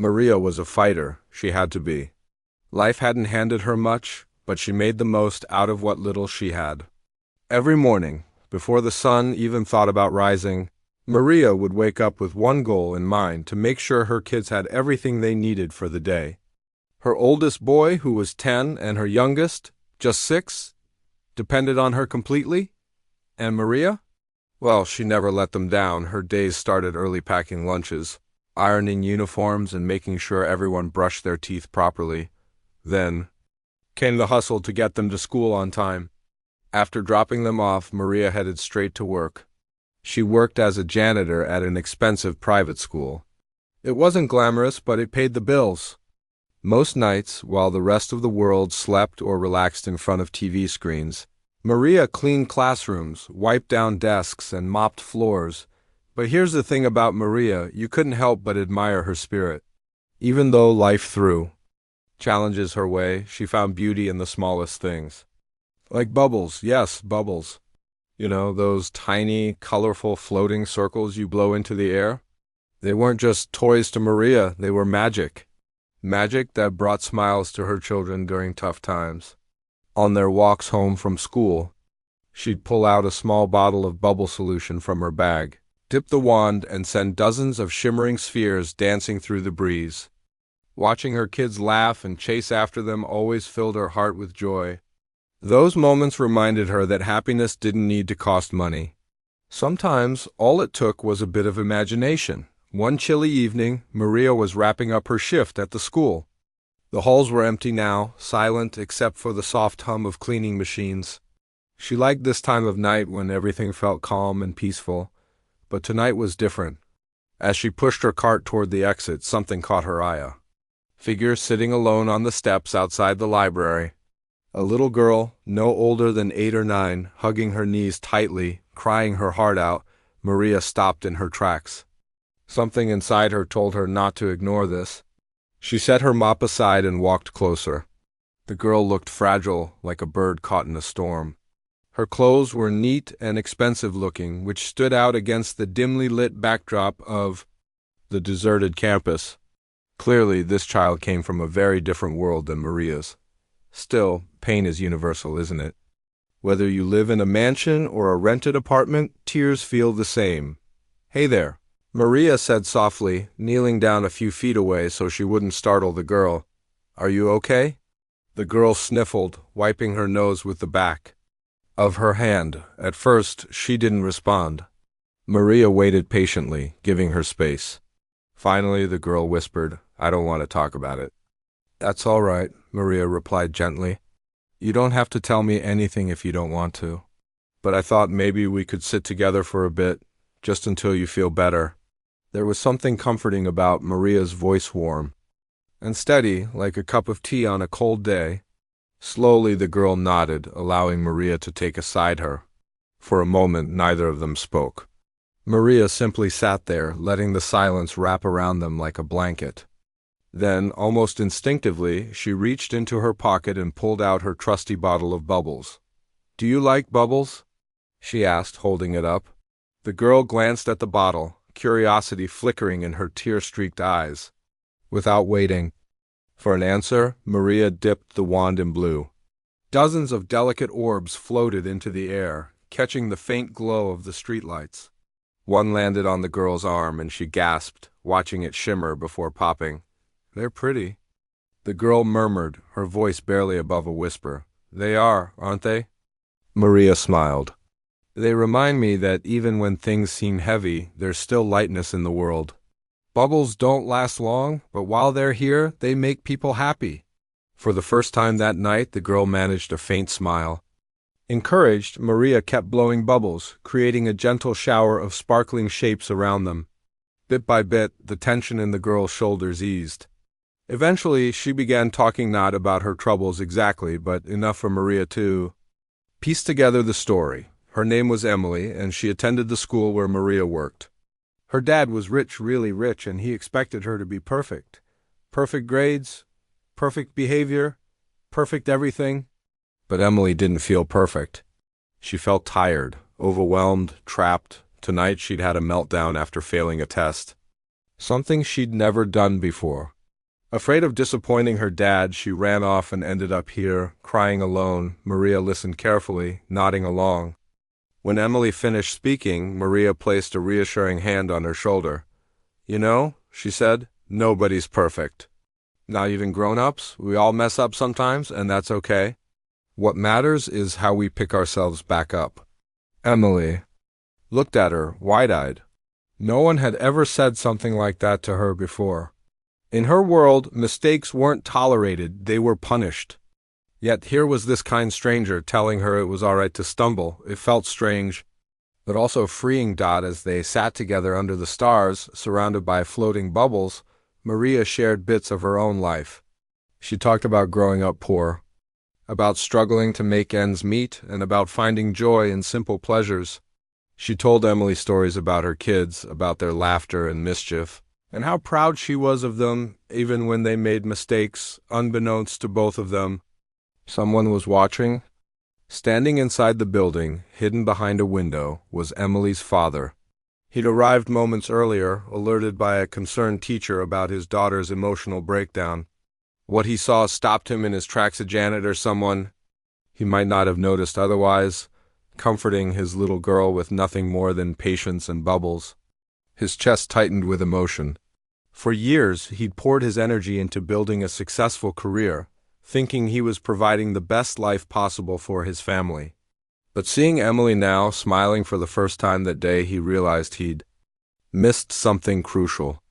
Maria was a fighter, she had to be. Life hadn't handed her much, but she made the most out of what little she had. Every morning, before the sun even thought about rising, Maria would wake up with one goal in mind: to make sure her kids had everything they needed for the day. Her oldest boy, who was 10, and her youngest, just 6, depended on her completely. And Maria? Well, she never let them down. Her days started early, packing lunches, ironing uniforms, and making sure everyone brushed their teeth properly. Then came the hustle to get them to school on time. After dropping them off, Maria headed straight to work. She worked as a janitor at an expensive private school. It wasn't glamorous, but it paid the bills. Most nights, while the rest of the world slept or relaxed in front of TV screens, Maria cleaned classrooms, wiped down desks, and mopped floors. But here's the thing about Maria: you couldn't help but admire her spirit. Even though life threw challenges her way, she found beauty in the smallest things. Like bubbles, yes, bubbles. You know, those tiny, colorful floating circles you blow into the air? They weren't just toys to Maria, they were magic. Magic that brought smiles to her children during tough times. On their walks home from school, she'd pull out a small bottle of bubble solution from her bag, dip the wand, and send dozens of shimmering spheres dancing through the breeze. Watching her kids laugh and chase after them always filled her heart with joy. Those moments reminded her that happiness didn't need to cost money. Sometimes all it took was a bit of imagination. One chilly evening, Maria was wrapping up her shift at the school. The halls were empty now, silent except for the soft hum of cleaning machines. She liked this time of night when everything felt calm and peaceful, but tonight was different. As she pushed her cart toward the exit, something caught her eye. A figure sitting alone on the steps outside the library. A little girl, no older than 8 or 9, hugging her knees tightly, crying her heart out. Maria stopped in her tracks. Something inside her told her not to ignore this. She set her mop aside and walked closer. The girl looked fragile, like a bird caught in a storm. Her clothes were neat and expensive looking, which stood out against the dimly lit backdrop of the deserted campus. Clearly, this child came from a very different world than Maria's. Still, pain is universal, isn't it? Whether you live in a mansion or a rented apartment, tears feel the same. "Hey there," Maria said softly, kneeling down a few feet away so she wouldn't startle the girl. "Are you okay?" The girl sniffled, wiping her nose with the back of her hand. At first, she didn't respond. Maria waited patiently, giving her space. Finally, the girl whispered, "I don't want to talk about it." "That's all right," Maria replied gently. "You don't have to tell me anything if you don't want to. But I thought maybe we could sit together for a bit, just until you feel better." There was something comforting about Maria's voice, warm and steady, like a cup of tea on a cold day. Slowly the girl nodded, allowing Maria to take aside her. For a moment, neither of them spoke. Maria simply sat there, letting the silence wrap around them like a blanket. Then, almost instinctively, she reached into her pocket and pulled out her trusty bottle of bubbles. "Do you like bubbles?" she asked, holding it up. The girl glanced at the bottle, curiosity flickering in her tear-streaked eyes. Without waiting for an answer, Maria dipped the wand in blue. Dozens of delicate orbs floated into the air, catching the faint glow of the streetlights. One landed on the girl's arm, and she gasped, watching it shimmer before popping. "They're pretty," the girl murmured, her voice barely above a whisper. "They are, aren't they?" Maria smiled. "They remind me that even when things seem heavy, there's still lightness in the world. Bubbles don't last long, but while they're here, they make people happy." For the first time that night, the girl managed a faint smile. Encouraged, Maria kept blowing bubbles, creating a gentle shower of sparkling shapes around them. Bit by bit, the tension in the girl's shoulders eased. Eventually, she began talking, not about her troubles exactly, but enough for Maria to piece together the story. Her name was Emily, and she attended the school where Maria worked. Her dad was rich, really rich, and he expected her to be perfect. Perfect grades, perfect behavior, perfect everything. But Emily didn't feel perfect. She felt tired, overwhelmed, trapped. Tonight she'd had a meltdown after failing a test. something she'd never done before. Afraid of disappointing her dad, she ran off and ended up here, crying alone. Maria listened carefully, nodding along. When Emily finished speaking, Maria placed a reassuring hand on her shoulder. "You know," she said, "nobody's perfect. Not even grown-ups. We all mess up sometimes, and that's okay. What matters is how we pick ourselves back up." Emily looked at her, wide-eyed. No one had ever said something like that to her before. In her world, mistakes weren't tolerated, they were punished. Yet here was this kind stranger telling her it was all right to stumble. It felt strange, but also freeing. As they sat together under the stars, surrounded by floating bubbles, Maria shared bits of her own life. She talked about growing up poor, about struggling to make ends meet, and about finding joy in simple pleasures. She told Emily stories about her kids, about their laughter and mischief, and how proud she was of them, even when they made mistakes, unbeknownst to both of them. Someone was watching. Standing inside the building, hidden behind a window, was Emily's father. He'd arrived moments earlier, alerted by a concerned teacher about his daughter's emotional breakdown. What he saw stopped him in his tracks. A janitor, someone he might not have noticed otherwise, comforting his little girl with nothing more than patience and bubbles. His chest tightened with emotion. For years, he'd poured his energy into building a successful career, thinking he was providing the best life possible for his family. But seeing Emily now, smiling for the first time that day, he realized he'd missed something crucial.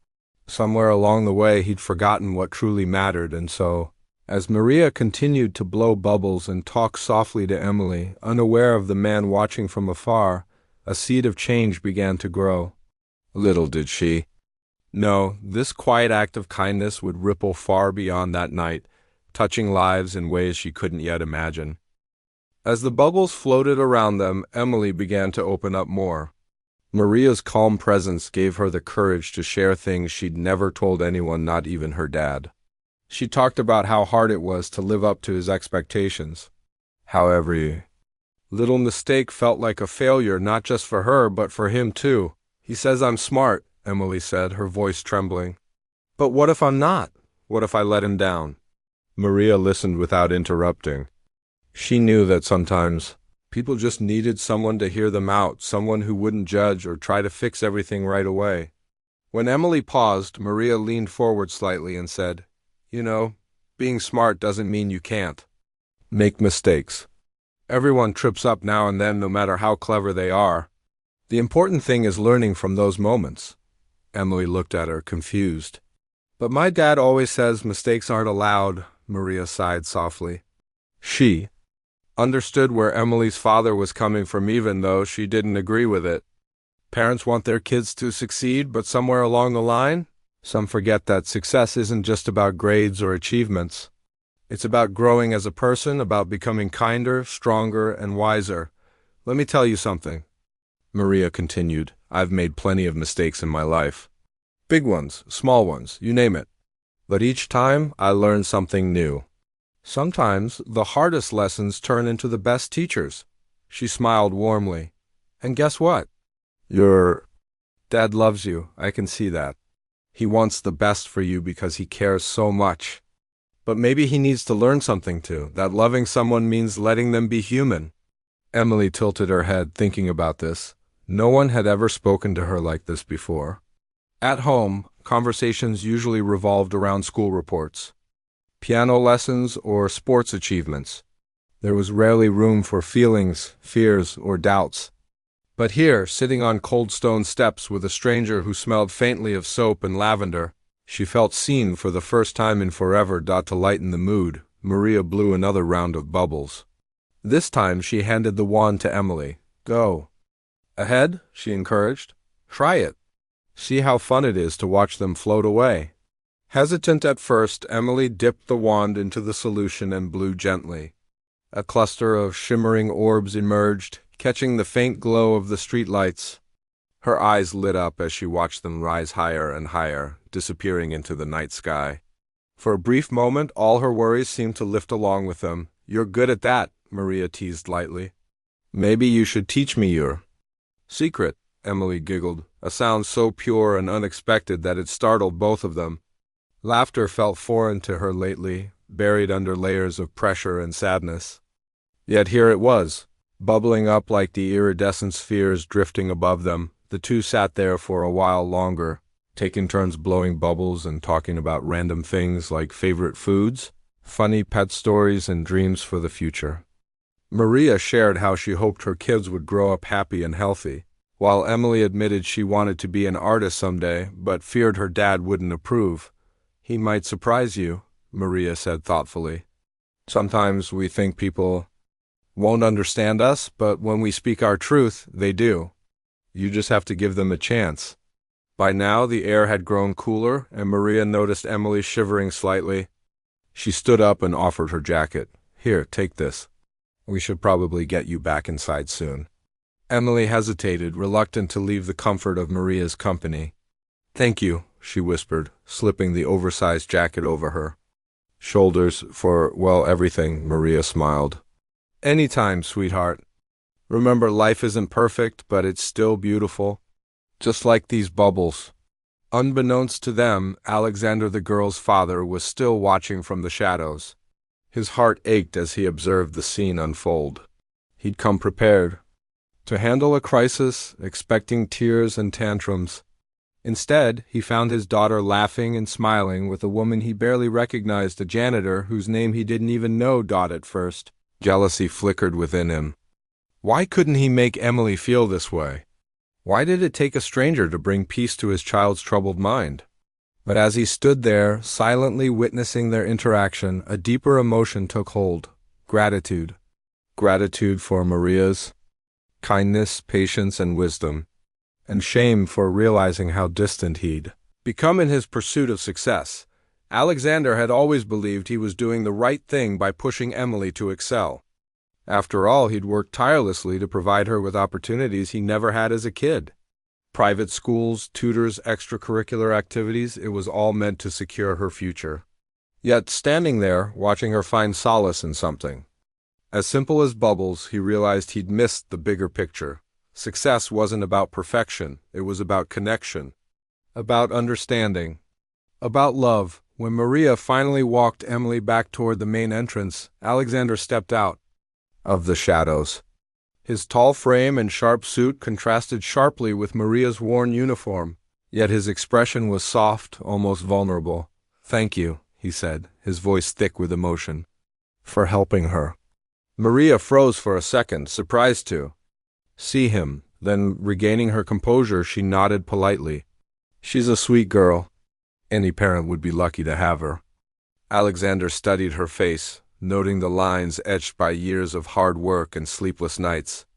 Somewhere along the way, he'd forgotten what truly mattered, and so, as Maria continued to blow bubbles and talk softly to Emily, unaware of the man watching from afar, a seed of change began to grow. Little did she know, this quiet act of kindness would ripple far beyond that night, touching lives in ways she couldn't yet imagine. As the bubbles floated around them, Emily began to open up more. Maria's calm presence gave her the courage to share things she'd never told anyone, not even her dad. She talked about how hard it was to live up to his expectations. How every little mistake felt like a failure, not just for her, but for him too. "He says I'm smart," Emily said, her voice trembling. "But what if I'm not? What if I let him down?" Maria listened without interrupting. She knew that sometimes people just needed someone to hear them out, someone who wouldn't judge or try to fix everything right away. When Emily paused, Maria leaned forward slightly and said, "You know, being smart doesn't mean you can't make mistakes. Everyone trips up now and then, no matter how clever they are. The important thing is learning from those moments." Emily looked at her, confused. "But my dad always says mistakes aren't allowed," Maria sighed softly. She understood where Emily's father was coming from, even though she didn't agree with it. Parents want their kids to succeed, but somewhere along the line, some forget that success isn't just about grades or achievements. It's about growing as a person, about becoming kinder, stronger, and wiser. "Let me tell you something," Maria continued. "I've made plenty of mistakes in my life. Big ones, small ones, you name it. But each time, I learned something new. Sometimes, the hardest lessons turn into the best teachers." She smiled warmly. "And guess what? Your dad loves you. I can see that. He wants the best for you because he cares so much. But maybe he needs to learn something too, that loving someone means letting them be human." Emily tilted her head, thinking about this. No one had ever spoken to her like this before. At home, conversations usually revolved around school reports, piano lessons, or sports achievements. There was rarely room for feelings, fears, or doubts. But here, sitting on cold stone steps with a stranger who smelled faintly of soap and lavender, she felt seen for the first time in forever. To lighten the mood, Maria blew another round of bubbles. This time she handed the wand to Emily. "Go ahead," she encouraged. "Try it. See how fun it is to watch them float away." Hesitant at first, Emily dipped the wand into the solution and blew gently. A cluster of shimmering orbs emerged, catching the faint glow of the streetlights. Her eyes lit up as she watched them rise higher and higher, disappearing into the night sky. For a brief moment, all her worries seemed to lift along with them. "You're good at that," Maria teased lightly. "Maybe you should teach me your secret," Emily giggled. a sound so pure and unexpected that it startled both of them. Laughter felt foreign to her lately, buried under layers of pressure and sadness. Yet here it was, bubbling up like the iridescent spheres drifting above them. The two sat there for a while longer, taking turns blowing bubbles and talking about random things like favorite foods, funny pet stories, and dreams for the future. Maria shared how she hoped her kids would grow up happy and healthy, while Emily admitted she wanted to be an artist someday but feared her dad wouldn't approve. "He might surprise you," Maria said thoughtfully. "Sometimes we think people won't understand us, but when we speak our truth, they do. You just have to give them a chance." By now the air had grown cooler, and Maria noticed Emily shivering slightly. She stood up and offered her jacket. "Here, take this. We should probably get you back inside soon." Emily hesitated, reluctant to leave the comfort of Maria's company. "Thank you," she whispered, slipping the oversized jacket over her shoulders for, well, everything. Maria smiled. "Anytime, sweetheart. Remember, life isn't perfect, but it's still beautiful. Just like these bubbles." Unbeknownst to them, Alexander the girl's father was still watching from the shadows. His heart ached as he observed the scene unfold. He'd come prepared to handle a crisis, expecting tears and tantrums. Instead, he found his daughter laughing and smiling with a woman he barely recognized, a janitor whose name he didn't even know. At first, jealousy flickered within him. Why couldn't he make Emily feel this way? Why did it take a stranger to bring peace to his child's troubled mind? But as he stood there, silently witnessing their interaction, a deeper emotion took hold. Gratitude. Gratitude for Maria's kindness, patience, and wisdom, and shame for realizing how distant he'd become in his pursuit of success. Alexander had always believed he was doing the right thing by pushing Emily to excel. After all, he'd worked tirelessly to provide her with opportunities he never had as a kid. Private schools, tutors, extracurricular activities, it was all meant to secure her future. Yet, standing there, watching her find solace in something as simple as bubbles, he realized he'd missed the bigger picture. Success wasn't about perfection, it was about connection, about understanding, about love. When Maria finally walked Emily back toward the main entrance, Alexander stepped out of the shadows. His tall frame and sharp suit contrasted sharply with Maria's worn uniform, yet his expression was soft, almost vulnerable. "Thank you," he said, his voice thick with emotion, "for helping her." Maria froze for a second, surprised to see him. Then, regaining her composure, she nodded politely. "She's a sweet girl. Any parent would be lucky to have her." Alexander studied her face, noting the lines etched by years of hard work and sleepless nights.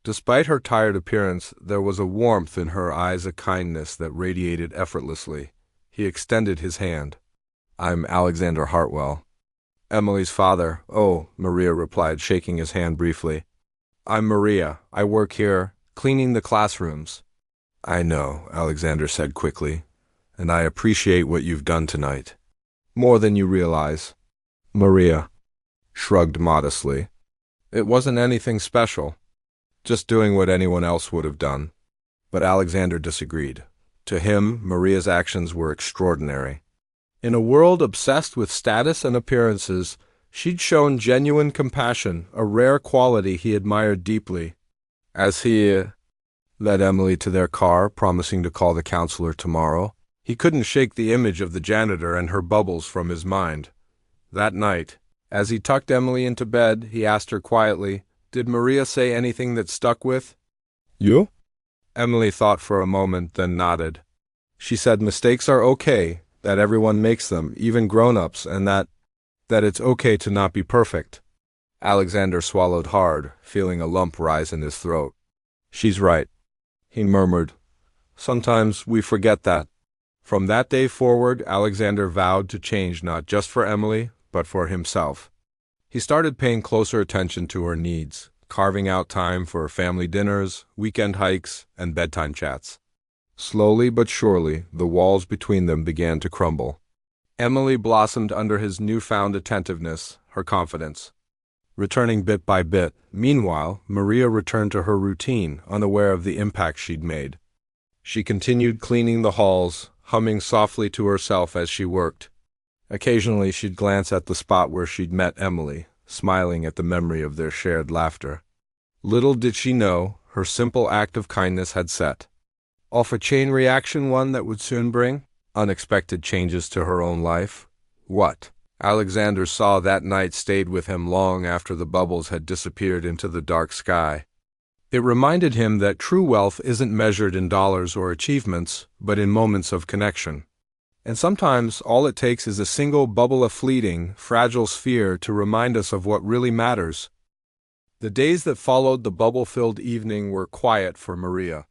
Despite her tired appearance, there was a warmth in her eyes, a kindness that radiated effortlessly. He extended his hand. "I'm Alexander Hartwell, Emily's father." "Oh," Maria replied, shaking his hand briefly. "I'm Maria. I work here, cleaning the classrooms." "I know," Alexander said quickly, "and I appreciate what you've done tonight. More than you realize." Maria shrugged modestly. It wasn't anything special, just doing what anyone else would have done. But Alexander disagreed. To him, Maria's actions were extraordinary. In a world obsessed with status and appearances, she'd shown genuine compassion, a rare quality he admired deeply. As he led Emily to their car, promising to call the counselor tomorrow, he couldn't shake the image of the janitor and her bubbles from his mind. That night, as he tucked Emily into bed, he asked her quietly, "Did Maria say anything that stuck with you?" Emily thought for a moment, then nodded. "She said mistakes are okay, that everyone makes them, even grown-ups, and that it's okay to not be perfect." Alexander swallowed hard, feeling a lump rise in his throat. "She's right," he murmured. "Sometimes we forget that." From that day forward, Alexander vowed to change, not just for Emily, but for himself. He started paying closer attention to her needs, carving out time for family dinners, weekend hikes, and bedtime chats. Slowly but surely, the walls between them began to crumble. Emily blossomed under his newfound attentiveness, her confidence returning bit by bit. Meanwhile, Maria returned to her routine, unaware of the impact she'd made. She continued cleaning the halls, humming softly to herself as she worked. Occasionally she'd glance at the spot where she'd met Emily, smiling at the memory of their shared laughter. Little did she know, her simple act of kindness had set off a chain reaction, one that would soon bring unexpected changes to her own life. What Alexander saw that night stayed with him long after the bubbles had disappeared into the dark sky. It reminded him that true wealth isn't measured in dollars or achievements, but in moments of connection. And sometimes all it takes is a single bubble of fleeting, fragile sphere to remind us of what really matters. The days that followed the bubble-filled evening were quiet for Maria.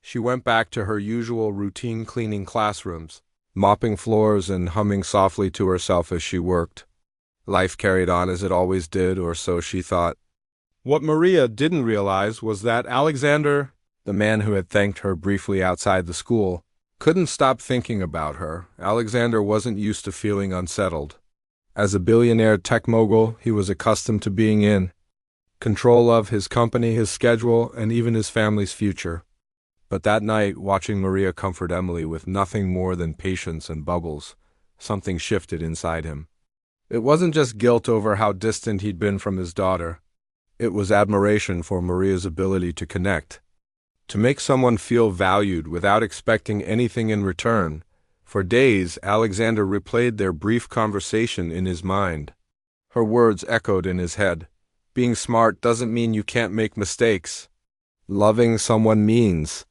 She went back to her usual routine, cleaning classrooms, mopping floors, and humming softly to herself as she worked. Life carried on as it always did, or so she thought. What Maria didn't realize was that Alexander, the man who had thanked her briefly outside the school, couldn't stop thinking about her. Alexander wasn't used to feeling unsettled. As a billionaire tech mogul, he was accustomed to being in control of his company, his schedule, and even his family's future. But that night, watching Maria comfort Emily with nothing more than patience and bubbles, something shifted inside him. It wasn't just guilt over how distant he'd been from his daughter. It was admiration for Maria's ability to connect, to make someone feel valued without expecting anything in return. For days, Alexander replayed their brief conversation in his mind. Her words echoed in his head. Being smart doesn't mean you can't make mistakes. Loving someone means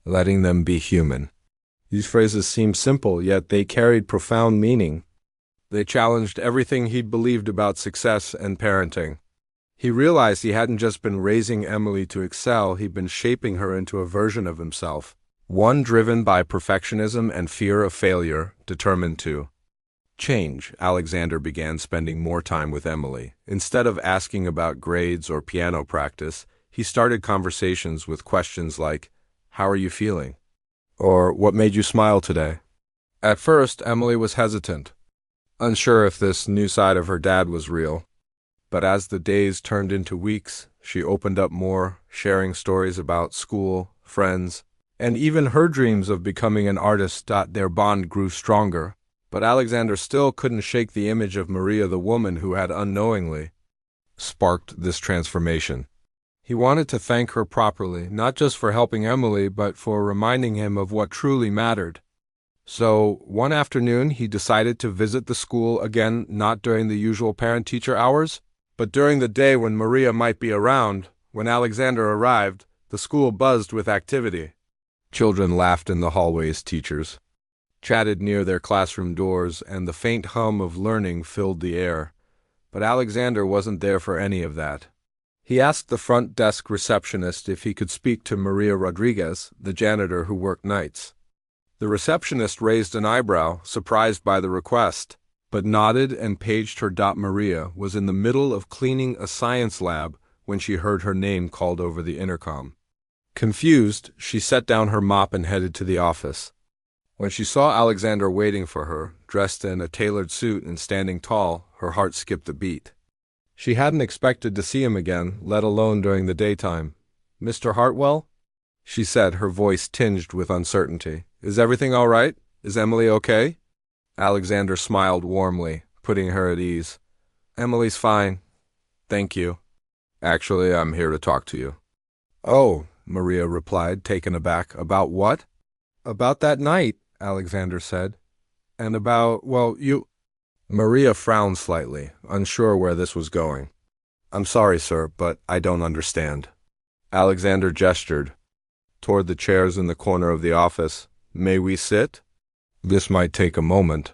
letting them be human. These phrases seemed simple, yet they carried profound meaning. They challenged everything he'd believed about success and parenting. He realized he hadn't just been raising Emily to excel, he'd been shaping her into a version of himself, one driven by perfectionism and fear of failure, determined to change. Alexander began spending more time with Emily. Instead of asking about grades or piano practice, he started conversations with questions like, "How are you feeling?" or "What made you smile today?" At first, Emily was hesitant, unsure if this new side of her dad was real. But as the days turned into weeks, she opened up more, sharing stories about school, friends, and even her dreams of becoming an artist. Their bond grew stronger, but Alexander still couldn't shake the image of Maria, the woman who had unknowingly sparked this transformation. He wanted to thank her properly, not just for helping Emily, but for reminding him of what truly mattered. So, one afternoon, he decided to visit the school again, not during the usual parent-teacher hours, but during the day when Maria might be around. When Alexander arrived, the school buzzed with activity. Children laughed in the hallways, teachers chatted near their classroom doors, and the faint hum of learning filled the air. But Alexander wasn't there for any of that. He asked the front desk receptionist if he could speak to Maria Rodriguez, the janitor who worked nights. The receptionist raised an eyebrow, surprised by the request, but nodded and paged her. Maria was in the middle of cleaning a science lab when she heard her name called over the intercom. Confused, she set down her mop and headed to the office. When she saw Alexander waiting for her, dressed in a tailored suit and standing tall, her heart skipped a beat. She hadn't expected to see him again, let alone during the daytime. "Mr. Hartwell?" she said, her voice tinged with uncertainty. "Is everything all right? Is Emily okay?" Alexander smiled warmly, putting her at ease. "Emily's fine. Thank you. Actually, I'm here to talk to you." "Oh," Maria replied, taken aback. "About what?" "About that night," Alexander said. "And about, well, you—" Maria frowned slightly, unsure where this was going. "I'm sorry, sir, but I don't understand." Alexander gestured toward the chairs in the corner of the office. "May we sit? This might take a moment."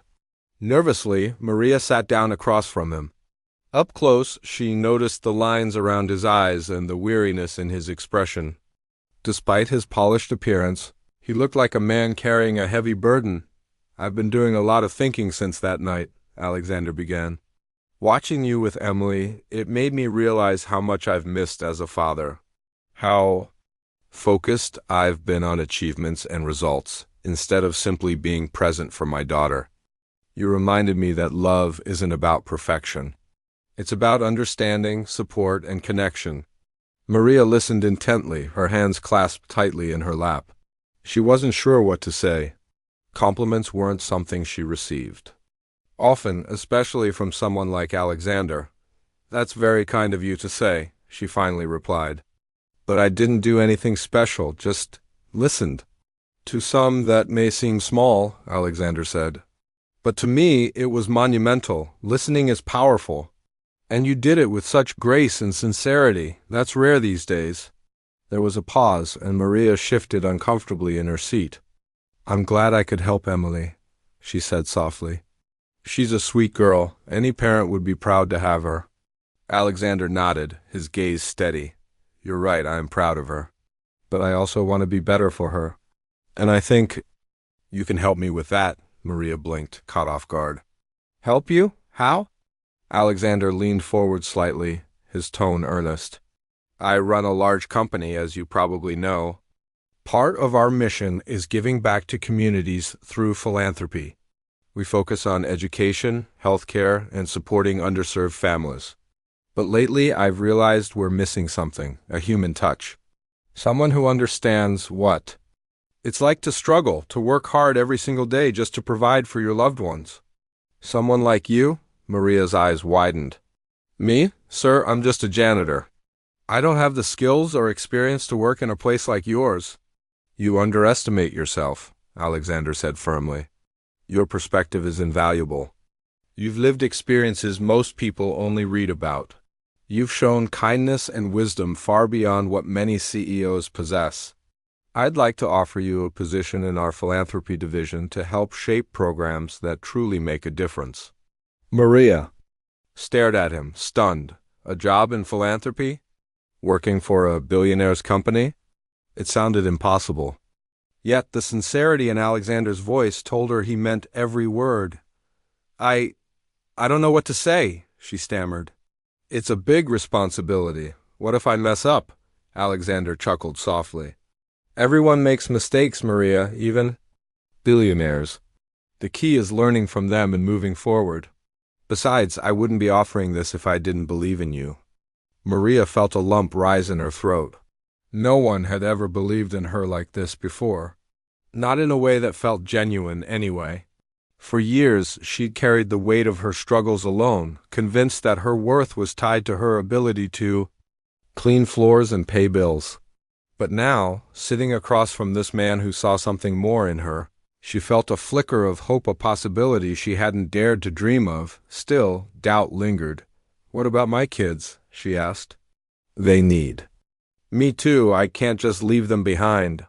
Nervously, Maria sat down across from him. Up close, she noticed the lines around his eyes and the weariness in his expression. Despite his polished appearance, he looked like a man carrying a heavy burden. "I've been doing a lot of thinking since that night," Alexander began. "Watching you with Emily, it made me realize how much I've missed as a father. How focused I've been on achievements and results, instead of simply being present for my daughter. You reminded me that love isn't about perfection. It's about understanding, support, and connection." Maria listened intently, her hands clasped tightly in her lap. She wasn't sure what to say. Compliments weren't something she received often, especially from someone like Alexander. "That's very kind of you to say," she finally replied. "But I didn't do anything special, just listened." "To some that may seem small," Alexander said. "But to me it was monumental. Listening is powerful. And you did it with such grace and sincerity. That's rare these days." There was a pause, and Maria shifted uncomfortably in her seat. "I'm glad I could help Emily," she said softly. "She's a sweet girl. Any parent would be proud to have her." Alexander nodded, his gaze steady. "You're right, I am proud of her. But I also want to be better for her. And I think you can help me with that." Maria blinked, caught off guard. "Help you? How?" Alexander leaned forward slightly, his tone earnest. "I run a large company, as you probably know. Part of our mission is giving back to communities through philanthropy. We focus on education, healthcare, and supporting underserved families. But lately I've realized we're missing something, a human touch. Someone who understands what it's like to struggle, to work hard every single day just to provide for your loved ones. Someone like you?" Maria's eyes widened. "Me? Sir, I'm just a janitor. I don't have the skills or experience to work in a place like yours." "You underestimate yourself," Alexander said firmly. "Your perspective is invaluable. You've lived experiences most people only read about. You've shown kindness and wisdom far beyond what many CEOs possess. I'd like to offer you a position in our philanthropy division to help shape programs that truly make a difference." Maria stared at him, stunned. A job in philanthropy? Working for a billionaire's company? It sounded impossible. Yet the sincerity in Alexander's voice told her he meant every word. I don't know what to say," she stammered. "It's a big responsibility. What if I mess up?" Alexander chuckled softly. "Everyone makes mistakes, Maria, even billionaires. The key is learning from them and moving forward. Besides, I wouldn't be offering this if I didn't believe in you." Maria felt a lump rise in her throat. No one had ever believed in her like this before. Not in a way that felt genuine, anyway. For years, she'd carried the weight of her struggles alone, convinced that her worth was tied to her ability to clean floors and pay bills. But now, sitting across from this man who saw something more in her, she felt a flicker of hope, a possibility she hadn't dared to dream of. Still, doubt lingered. "What about my kids?" she asked. "They need me too. I can't just leave them behind."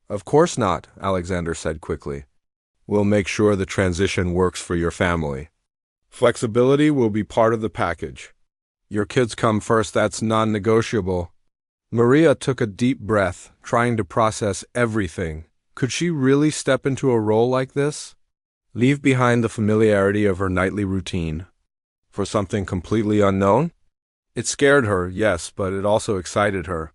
"Of course not," Alexander said quickly. "We'll make sure the transition works for your family. Flexibility will be part of the package. Your kids come first, that's non-negotiable." Maria took a deep breath, trying to process everything. Could she really step into a role like this? Leave behind the familiarity of her nightly routine for something completely unknown? It scared her, yes, but it also excited her.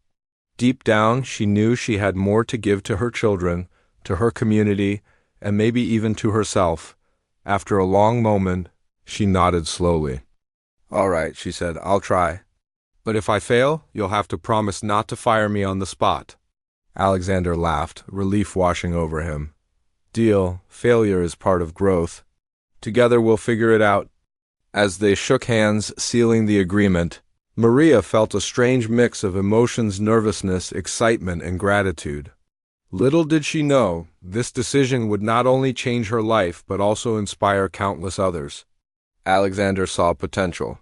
Deep down, she knew she had more to give to her children, to her community, and maybe even to herself. After a long moment, she nodded slowly. "All right," she said, "I'll try. But if I fail, you'll have to promise not to fire me on the spot." Alexander laughed, relief washing over him. "Deal. Failure is part of growth. Together we'll figure it out." As they shook hands, sealing the agreement, Maria felt a strange mix of emotions, nervousness, excitement, and gratitude. Little did she know, this decision would not only change her life but also inspire countless others. Alexander saw potential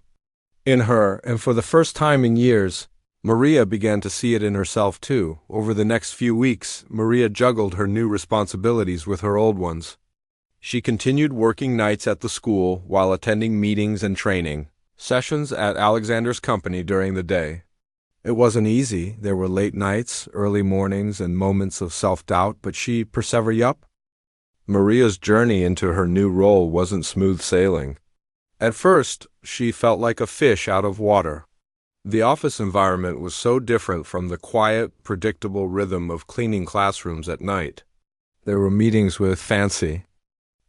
in her, and for the first time in years, Maria began to see it in herself too. Over the next few weeks, Maria juggled her new responsibilities with her old ones. She continued working nights at the school while attending meetings and training sessions at Alexander's company during the day. It wasn't easy. There were late nights, early mornings, and moments of self-doubt, but she persevered up. Maria's journey into her new role wasn't smooth sailing. At first, she felt like a fish out of water. The office environment was so different from the quiet, predictable rhythm of cleaning classrooms at night. There were meetings with fancy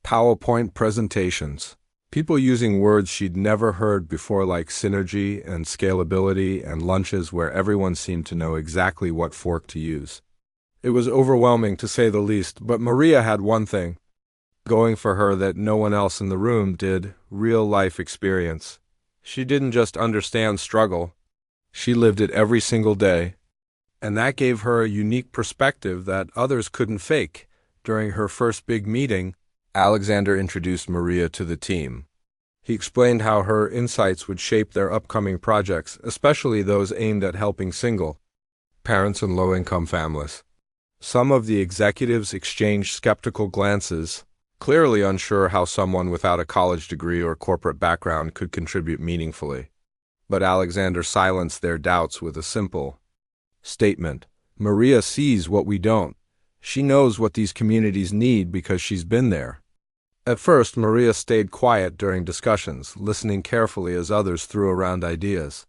PowerPoint presentations, people using words she'd never heard before like synergy and scalability, and lunches where everyone seemed to know exactly what fork to use. It was overwhelming, to say the least, but Maria had one thing going for her that no one else in the room did: real-life experience. She didn't just understand struggle, she lived it every single day, and that gave her a unique perspective that others couldn't fake. During her first big meeting, Alexander introduced Maria to the team. He explained how her insights would shape their upcoming projects, especially those aimed at helping single parents and low-income families. Some of the executives exchanged skeptical glances, clearly unsure how someone without a college degree or corporate background could contribute meaningfully. But Alexander silenced their doubts with a simple statement: Maria sees what we don't. She knows what these communities need because she's been there. At first, Maria stayed quiet during discussions, listening carefully as others threw around ideas.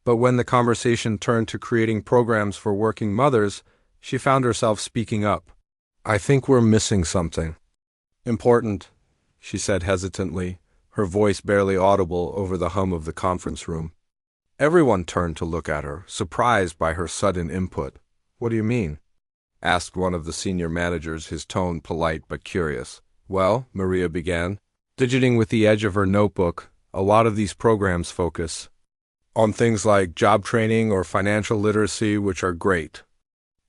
But when the conversation turned to creating programs for working mothers, she found herself speaking up. "I think we're missing something important," she said hesitantly, her voice barely audible over the hum of the conference room. Everyone turned to look at her, surprised by her sudden input. "What do you mean?" asked one of the senior managers, his tone polite but curious. "Well," Maria began, digiting with the edge of her notebook, "a lot of these programs focus on things like job training or financial literacy, which are great.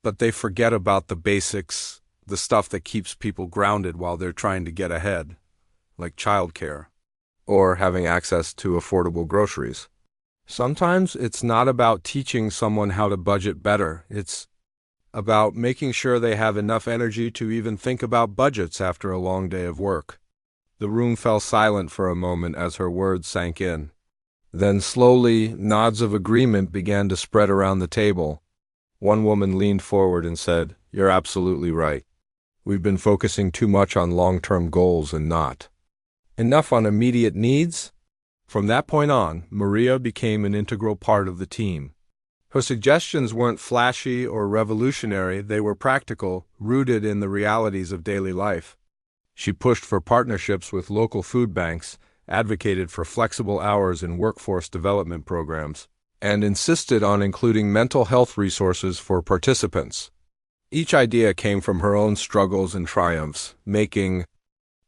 But they forget about the basics, the stuff that keeps people grounded while they're trying to get ahead, like childcare or having access to affordable groceries. Sometimes it's not about teaching someone how to budget better. It's about making sure they have enough energy to even think about budgets after a long day of work." The room fell silent for a moment as her words sank in. Then slowly, nods of agreement began to spread around the table. One woman leaned forward and said, "You're absolutely right. We've been focusing too much on long-term goals and not enough on immediate needs." From that point on, Maria became an integral part of the team. Her suggestions weren't flashy or revolutionary, they were practical, rooted in the realities of daily life. She pushed for partnerships with local food banks, advocated for flexible hours in workforce development programs, and insisted on including mental health resources for participants. Each idea came from her own struggles and triumphs, making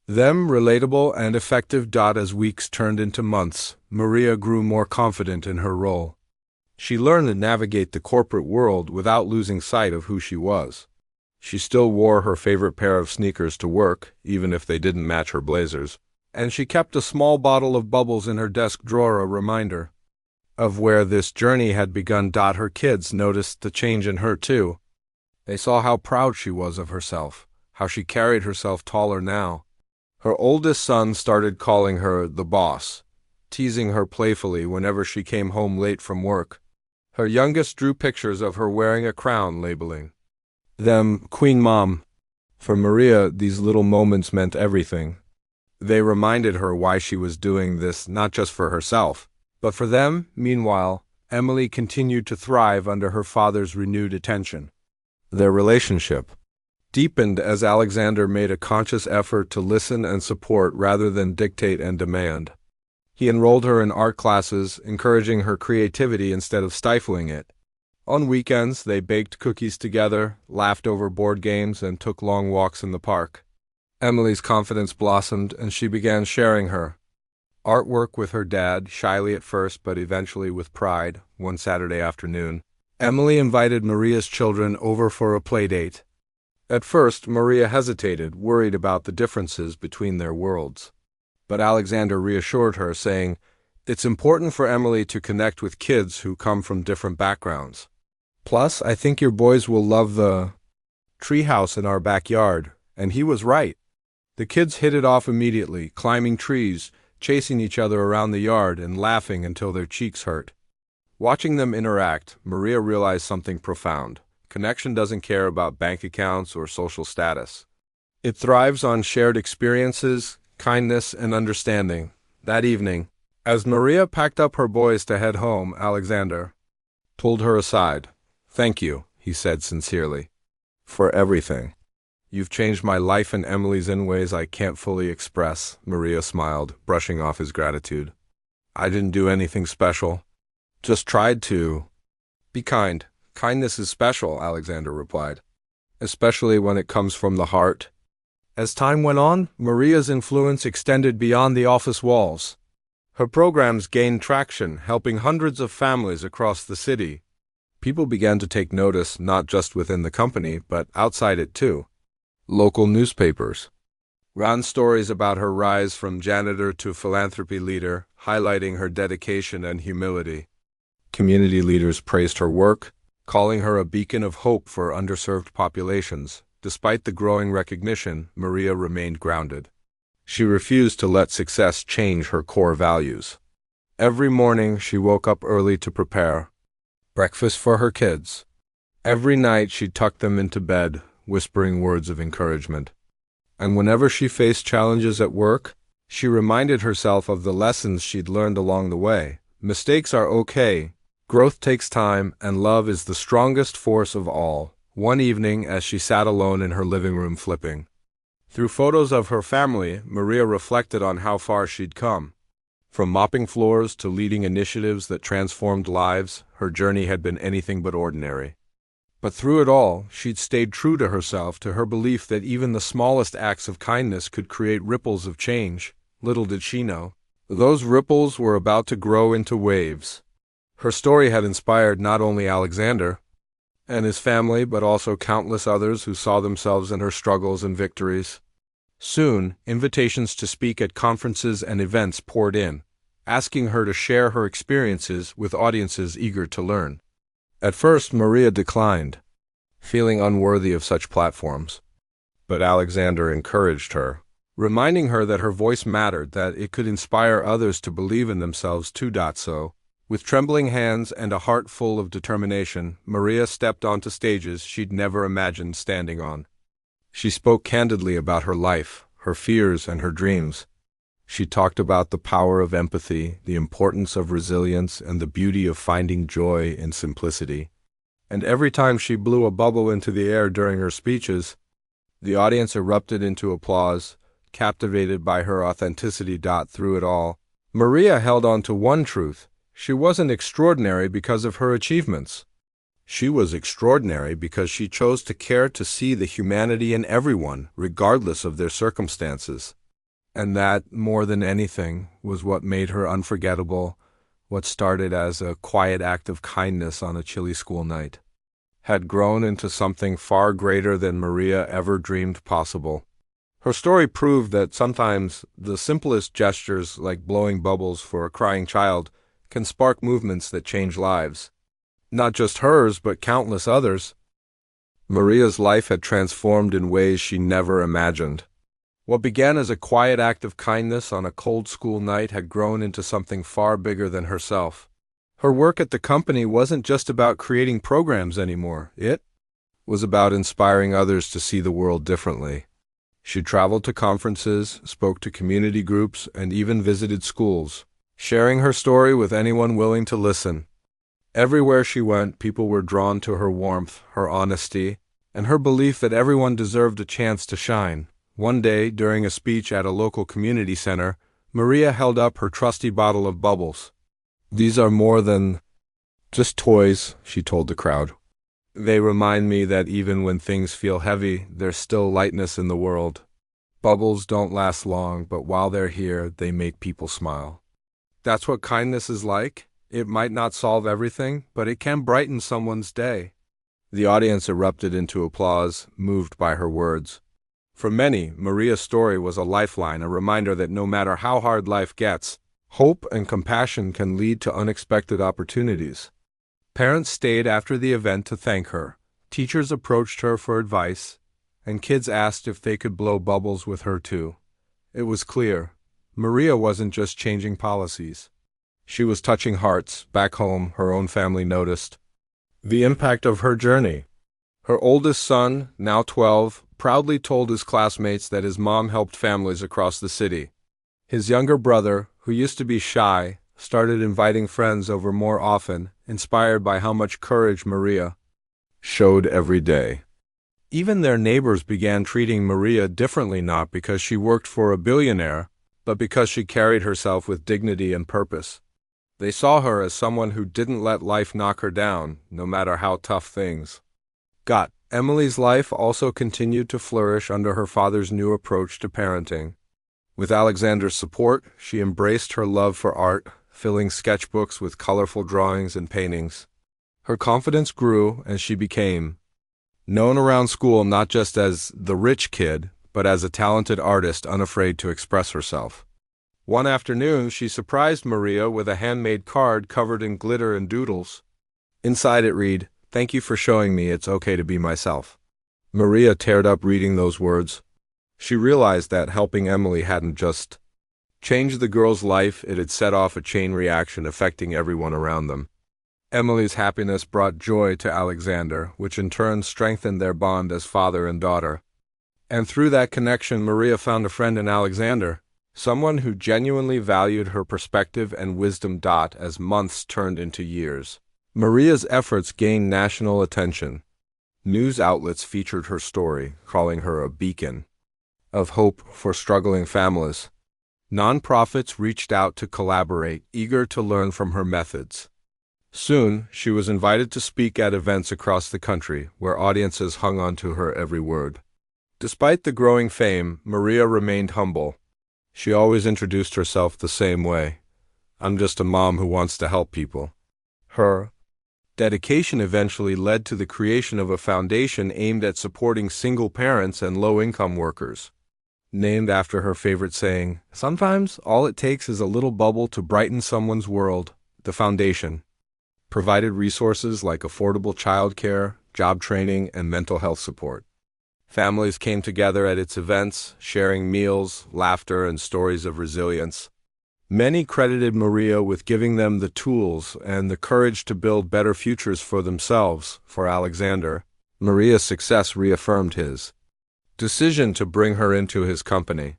them relatable and effective. As weeks turned into months, Maria grew more confident in her role. She learned to navigate the corporate world without losing sight of who she was. She still wore her favorite pair of sneakers to work, even if they didn't match her blazers, and she kept a small bottle of bubbles in her desk drawer, a reminder of where this journey had begun. Her kids noticed the change in her too. They saw how proud she was of herself, how she carried herself taller now. Her oldest son started calling her the boss, teasing her playfully whenever she came home late from work. Her youngest drew pictures of her wearing a crown, labeling them Queen Mom. For Maria, these little moments meant everything. They reminded her why she was doing this, not just for herself, but for them. Meanwhile, Emily continued to thrive under her father's renewed attention. Their relationship deepened as Alexander made a conscious effort to listen and support rather than dictate and demand. He enrolled her in art classes, encouraging her creativity instead of stifling it. On weekends, they baked cookies together, laughed over board games, and took long walks in the park. Emily's confidence blossomed, and she began sharing her artwork with her dad, shyly at first but eventually with pride. One Saturday afternoon, Emily invited Maria's children over for a playdate. At first, Maria hesitated, worried about the differences between their worlds. But Alexander reassured her, saying, "It's important for Emily to connect with kids who come from different backgrounds. Plus, I think your boys will love the treehouse in our backyard." And he was right. The kids hit it off immediately, climbing trees, chasing each other around the yard, and laughing until their cheeks hurt. Watching them interact, Maria realized something profound. Connection doesn't care about bank accounts or social status. It thrives on shared experiences, kindness, and understanding. That evening, as Maria packed up her boys to head home, Alexander pulled her aside. "Thank you," he said sincerely, "for everything. You've changed my life and Emily's in ways I can't fully express." Maria smiled, brushing off his gratitude. "I didn't do anything special. Just tried to be kind." "Kindness is special," Alexander replied. especially when it comes from the heart. As time went on, Maria's influence extended beyond the office walls. Her programs gained traction, helping hundreds of families across the city. People began to take notice not just within the company, but outside it too. Local newspapers ran stories about her rise from janitor to philanthropy leader, highlighting her dedication and humility. Community leaders praised her work, calling her a beacon of hope for underserved populations. Despite the growing recognition, Maria remained grounded. She refused to let success change her core values. Every morning, she woke up early to prepare breakfast for her kids. Every night, she tucked them into bed, whispering words of encouragement. And whenever she faced challenges at work, she reminded herself of the lessons she'd learned along the way. Mistakes are okay, growth takes time, and love is the strongest force of all. One evening, as she sat alone in her living room flipping through photos of her family, Maria reflected on how far she'd come. From mopping floors to leading initiatives that transformed lives, her journey had been anything but ordinary. But through it all, she'd stayed true to herself, to her belief that even the smallest acts of kindness could create ripples of change. Little did she know, those ripples were about to grow into waves. Her story had inspired not only Alexander and his family, but also countless others who saw themselves in her struggles and victories. Soon, invitations to speak at conferences and events poured in, asking her to share her experiences with audiences eager to learn. At first, Maria declined, feeling unworthy of such platforms. But Alexander encouraged her, reminding her that her voice mattered, that it could inspire others to believe in themselves too. So, with trembling hands and a heart full of determination, Maria stepped onto stages she'd never imagined standing on. She spoke candidly about her life, her fears, and her dreams. She talked about the power of empathy, the importance of resilience, and the beauty of finding joy in simplicity. And every time she blew a bubble into the air during her speeches, the audience erupted into applause, captivated by her authenticity. Through it all, Maria held on to one truth: she wasn't extraordinary because of her achievements. She was extraordinary because she chose to care to see the humanity in everyone, regardless of their circumstances. And that, more than anything, was what made her unforgettable. What started as a quiet act of kindness on a chilly school night had grown into something far greater than Maria ever dreamed possible. Her story proved that sometimes the simplest gestures, like blowing bubbles for a crying child, can spark movements that change lives. Not just hers, but countless others. Maria's life had transformed in ways she never imagined. What began as a quiet act of kindness on a cold school night had grown into something far bigger than herself. Her work at the company wasn't just about creating programs anymore. It was about inspiring others to see the world differently. She traveled to conferences, spoke to community groups, and even visited schools, sharing her story with anyone willing to listen. Everywhere she went, people were drawn to her warmth, her honesty, and her belief that everyone deserved a chance to shine. One day, during a speech at a local community center, Maria held up her trusty bottle of bubbles. "These are more than just toys," she told the crowd. "They remind me that even when things feel heavy, there's still lightness in the world. Bubbles don't last long, but while they're here, they make people smile." That's what kindness is like. It might not solve everything, but it can brighten someone's day. The audience erupted into applause, moved by her words. For many, Maria's story was a lifeline, a reminder that no matter how hard life gets, hope and compassion can lead to unexpected opportunities. Parents stayed after the event to thank her. Teachers approached her for advice, and kids asked if they could blow bubbles with her too. It was clear, Maria wasn't just changing policies. She was touching hearts. Back home, her own family noticed the impact of her journey. Her oldest son, now 12, proudly told his classmates that his mom helped families across the city. His younger brother, who used to be shy, started inviting friends over more often, inspired by how much courage Maria showed every day. Even their neighbors began treating Maria differently, not because she worked for a billionaire, but because she carried herself with dignity and purpose. They saw her as someone who didn't let life knock her down, no matter how tough things got. Emily's life also continued to flourish under her father's new approach to parenting. With Alexander's support, she embraced her love for art, filling sketchbooks with colorful drawings and paintings. Her confidence grew, and she became known around school not just as the rich kid, but as a talented artist unafraid to express herself. One afternoon, she surprised Maria with a handmade card covered in glitter and doodles. Inside it read, "Thank you for showing me it's okay to be myself." Maria teared up reading those words. She realized that helping Emily hadn't just changed the girl's life, it had set off a chain reaction affecting everyone around them. Emily's happiness brought joy to Alexander, which in turn strengthened their bond as father and daughter. And through that connection, Maria found a friend in Alexander, someone who genuinely valued her perspective and wisdom. As months turned into years, Maria's efforts gained national attention. News outlets featured her story, calling her a beacon of hope for struggling families. Nonprofits reached out to collaborate, eager to learn from her methods. Soon, she was invited to speak at events across the country, where audiences hung on to her every word. Despite the growing fame, Maria remained humble. She always introduced herself the same way. "I'm just a mom who wants to help people." Her dedication eventually led to the creation of a foundation aimed at supporting single parents and low-income workers. Named after her favorite saying, "Sometimes all it takes is a little bubble to brighten someone's world," the foundation provided resources like affordable childcare, job training, and mental health support. Families came together at its events, sharing meals, laughter, and stories of resilience. Many credited Maria with giving them the tools and the courage to build better futures for themselves. For Alexander, Maria's success reaffirmed his decision to bring her into his company.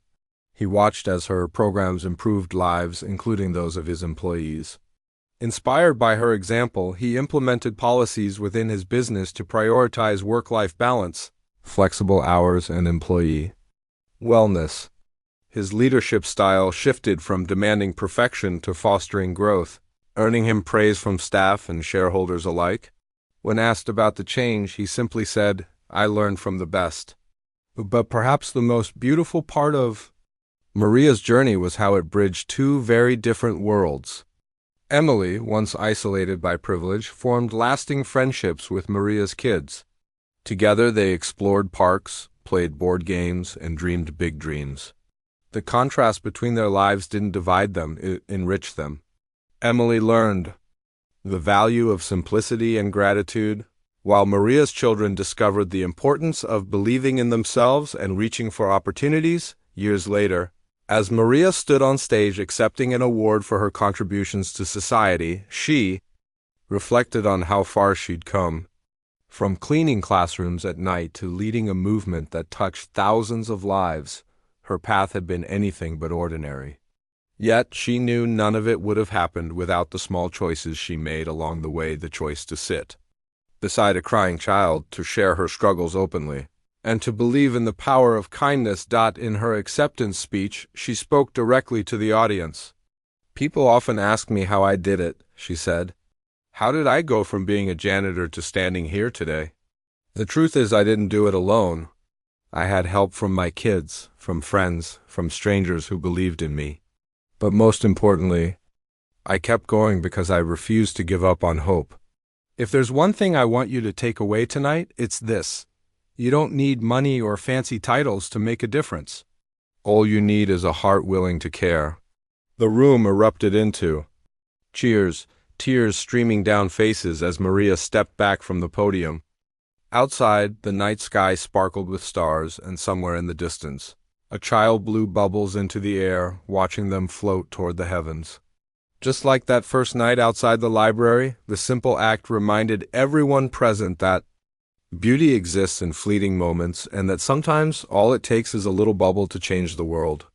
He watched as her programs improved lives, including those of his employees. Inspired by her example, he implemented policies within his business to prioritize work-life balance, flexible hours, and employee wellness. His leadership style shifted from demanding perfection to fostering growth, earning him praise from staff and shareholders alike. When asked about the change, he simply said, "I learned from the best." But perhaps the most beautiful part of Maria's journey was how it bridged two very different worlds. Emily, once isolated by privilege, formed lasting friendships with Maria's kids. Together they explored parks, played board games, and dreamed big dreams. The contrast between their lives didn't divide them, it enriched them. Emily learned the value of simplicity and gratitude, while Maria's children discovered the importance of believing in themselves and reaching for opportunities. Years later, as Maria stood on stage accepting an award for her contributions to society, she reflected on how far she'd come. From cleaning classrooms at night to leading a movement that touched thousands of lives, her path had been anything but ordinary. Yet she knew none of it would have happened without the small choices she made along the way. The choice to sit beside a crying child, to share her struggles openly, and to believe in the power of kindness. In her acceptance speech, she spoke directly to the audience. "People often ask me how I did it," she said. "How did I go from being a janitor to standing here today? The truth is I didn't do it alone. I had help from my kids, from friends, from strangers who believed in me. But most importantly, I kept going because I refused to give up on hope." If there's one thing I want you to take away tonight, it's this. You don't need money or fancy titles to make a difference. All you need is a heart willing to care. The room erupted into cheers, tears streaming down faces as Maria stepped back from the podium. Outside, the night sky sparkled with stars, and somewhere in the distance, a child blew bubbles into the air, watching them float toward the heavens. Just like that first night outside the library, the simple act reminded everyone present that beauty exists in fleeting moments, and that sometimes all it takes is a little bubble to change the world.